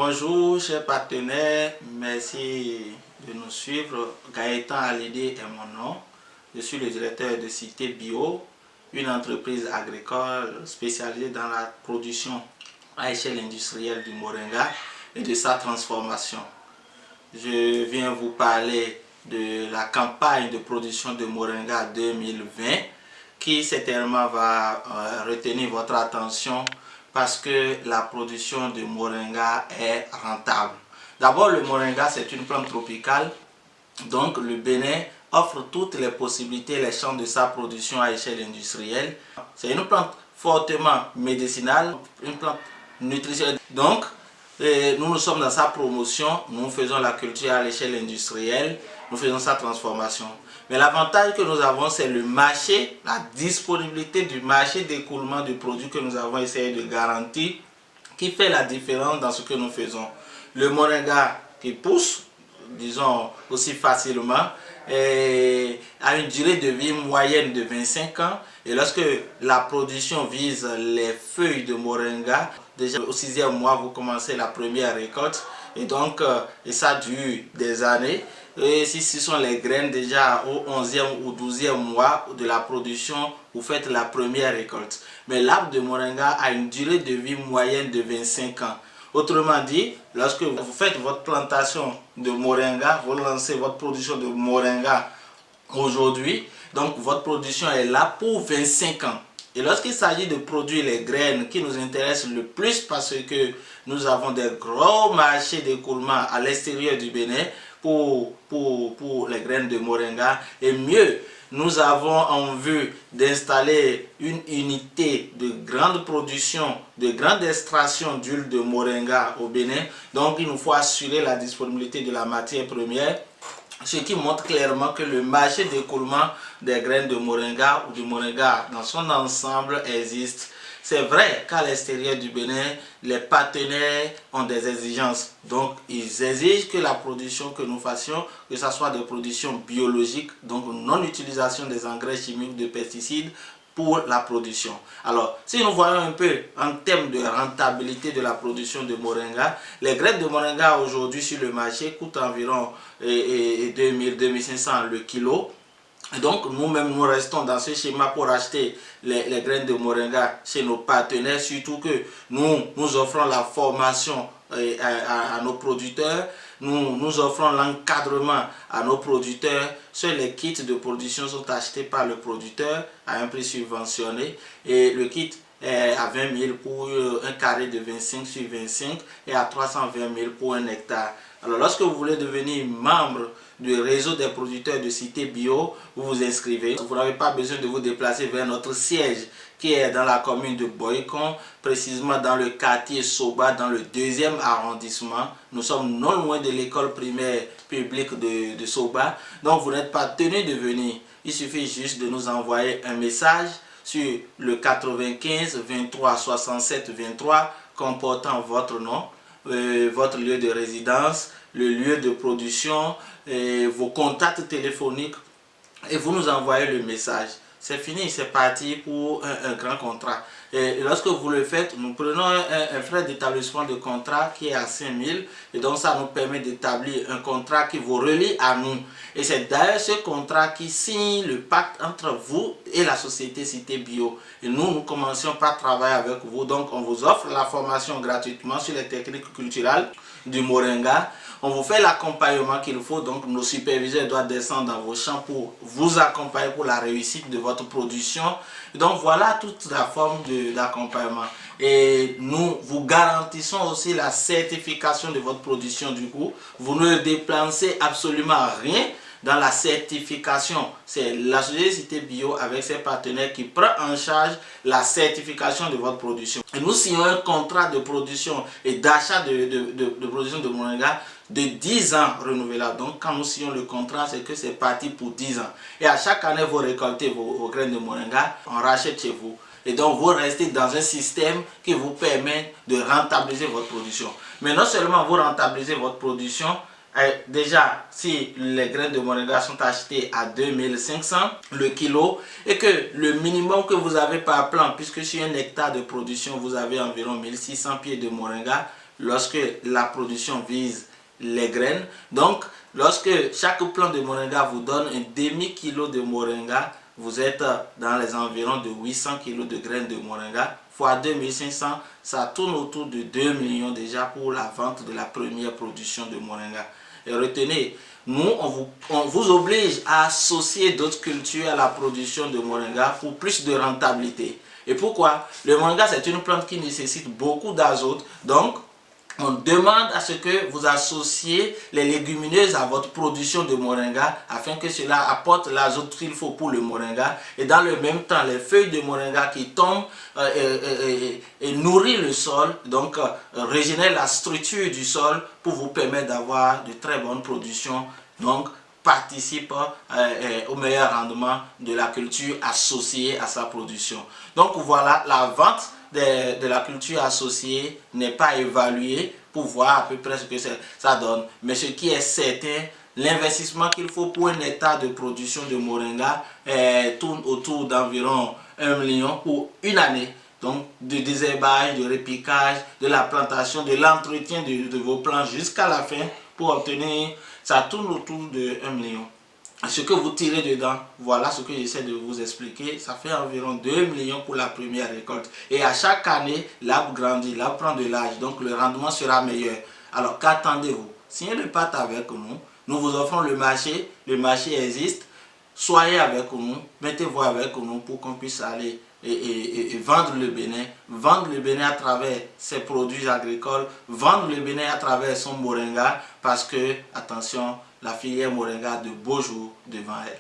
Bonjour chers partenaires, merci de nous suivre. Gaëtan Hallyday est mon nom. Je suis le directeur de Cité Bio, une entreprise agricole spécialisée dans la production à échelle industrielle du moringa et de sa transformation. Je viens vous parler de la campagne de production de moringa 2020 qui certainement va retenir votre attention parce que la production de moringa est rentable. D'abord, le moringa, c'est une plante tropicale, donc le Bénin offre toutes les possibilités, les champs de sa production à échelle industrielle. C'est une plante fortement médicinale, une plante nutritionnelle. Donc, nous sommes dans sa promotion, nous faisons la culture à l'échelle industrielle, nous faisons sa transformation. Mais l'avantage que nous avons, c'est le marché, la disponibilité du marché d'écoulement de produits que nous avons essayé de garantir, qui fait la différence dans ce que nous faisons. Le moringa qui pousse, disons aussi facilement, a une durée de vie moyenne de 25 ans. Et lorsque la production vise les feuilles de moringa, déjà au 6e mois, vous commencez la première récolte. Et donc, ça dure des années. Et si ce sont les graines, déjà au 11e ou 12e mois de la production, vous faites la première récolte. Mais l'arbre de moringa a une durée de vie moyenne de 25 ans. Autrement dit, lorsque vous faites votre plantation de moringa, vous lancez votre production de moringa aujourd'hui, donc votre production est là pour 25 ans. Et lorsqu'il s'agit de produire les graines qui nous intéressent le plus parce que nous avons des gros marchés d'écoulement à l'extérieur du Bénin pour les graines de moringa, et mieux, nous avons en vue d'installer une unité de grande production, de grande extraction d'huile de moringa au Bénin. Donc il nous faut assurer la disponibilité de la matière première, ce qui montre clairement que le marché d'écoulement des graines de moringa ou du moringa dans son ensemble existe. C'est vrai qu'à l'extérieur du Bénin, les partenaires ont des exigences. Donc, ils exigent que la production que nous fassions, que ce soit de production biologique, donc non-utilisation des engrais chimiques, de pesticides, pour la production. Alors, si nous voyons un peu en termes de rentabilité de la production de moringa, les graines de moringa aujourd'hui sur le marché coûtent environ 2000-2500 le kilo. Et donc, nous-mêmes, nous restons dans ce schéma pour acheter les graines de moringa chez nos partenaires, surtout que nous offrons la formation à nos producteurs, nous offrons l'encadrement à nos producteurs. Seuls les kits de production sont achetés par le producteur à un prix subventionné et le kit est à 20 000 pour un carré de 25 sur 25 et à 320 000 pour un hectare. Alors, lorsque vous voulez devenir membre du réseau des producteurs de Cité Bio, vous vous inscrivez. Vous n'avez pas besoin de vous déplacer vers notre siège qui est dans la commune de Boycon, précisément dans le quartier Soba, dans le 2e arrondissement. Nous sommes non loin de l'école primaire publique de Soba. Donc, vous n'êtes pas tenu de venir. Il suffit juste de nous envoyer un message sur le 95 23 67 23 comportant votre nom, votre lieu de résidence, le lieu de production, vos contacts téléphoniques, et vous nous envoyez le message. C'est fini, c'est parti pour un grand contrat. Et lorsque vous le faites, nous prenons un frais d'établissement de contrat qui est à 5 000, et donc ça nous permet d'établir un contrat qui vous relie à nous. Et c'est d'ailleurs ce contrat qui signe le pacte entre vous et la société Cité Bio. Et nous commençons par travailler avec vous. Donc on vous offre la formation gratuitement sur les techniques culturelles du moringa. On vous fait l'accompagnement qu'il faut, donc nos superviseurs doivent descendre dans vos champs pour vous accompagner pour la réussite de votre production. Donc voilà toute la forme d'accompagnement. Et nous vous garantissons aussi la certification de votre production du coup. Vous ne dépensez absolument rien dans la certification. C'est la société Cité Bio avec ses partenaires qui prend en charge la certification de votre production. Et nous signons un contrat de production et d'achat de production de moringa de 10 ans renouvelable. Donc quand nous signons le contrat, c'est que c'est parti pour 10 ans. Et à chaque année, vous récoltez vos graines de moringa, on rachète chez vous. Et donc vous restez dans un système qui vous permet de rentabiliser votre production. Mais non seulement vous rentabilisez votre production, déjà si les graines de moringa sont achetées à 2500 le kilo et que le minimum que vous avez par plant, puisque sur un hectare de production vous avez environ 1600 pieds de moringa, lorsque la production vise les graines. Donc, lorsque chaque plant de moringa vous donne un demi-kilo de moringa, vous êtes dans les environs de 800 kg de graines de moringa, fois 2500, ça tourne autour de 2 millions déjà pour la vente de la première production de moringa. Et retenez, nous, on vous oblige à associer d'autres cultures à la production de moringa pour plus de rentabilité. Et pourquoi? Le moringa, c'est une plante qui nécessite beaucoup d'azote, donc on demande à ce que vous associez les légumineuses à votre production de moringa afin que cela apporte l'azote qu'il faut pour le moringa. Et dans le même temps, les feuilles de moringa qui tombent et nourrissent le sol, donc régénèrent la structure du sol pour vous permettre d'avoir de très bonnes productions. Donc, participe au meilleur rendement de la culture associée à sa production. Donc voilà, la vente de la culture associée n'est pas évaluée pour voir à peu près ce que ça donne. Mais ce qui est certain, l'investissement qu'il faut pour un hectare de production de moringa tourne autour d'environ 1 million pour une année. Donc de désherbage, de repiquage, de la plantation, de l'entretien de vos plants jusqu'à la fin pour obtenir, ça tourne autour de 1 million. Ce que vous tirez dedans, voilà ce que j'essaie de vous expliquer. Ça fait environ 2 millions pour la première récolte. Et à chaque année, l'arbre grandit, l'arbre prend de l'âge, donc le rendement sera meilleur. Alors qu'attendez-vous? Signez le pacte avec nous. Nous vous offrons le marché existe. Soyez avec nous, mettez-vous avec nous pour qu'on puisse aller et vendre le Bénin à travers ses produits agricoles, vendre le Bénin à travers son moringa, parce que, attention, la filière moringa a de beaux jours devant elle.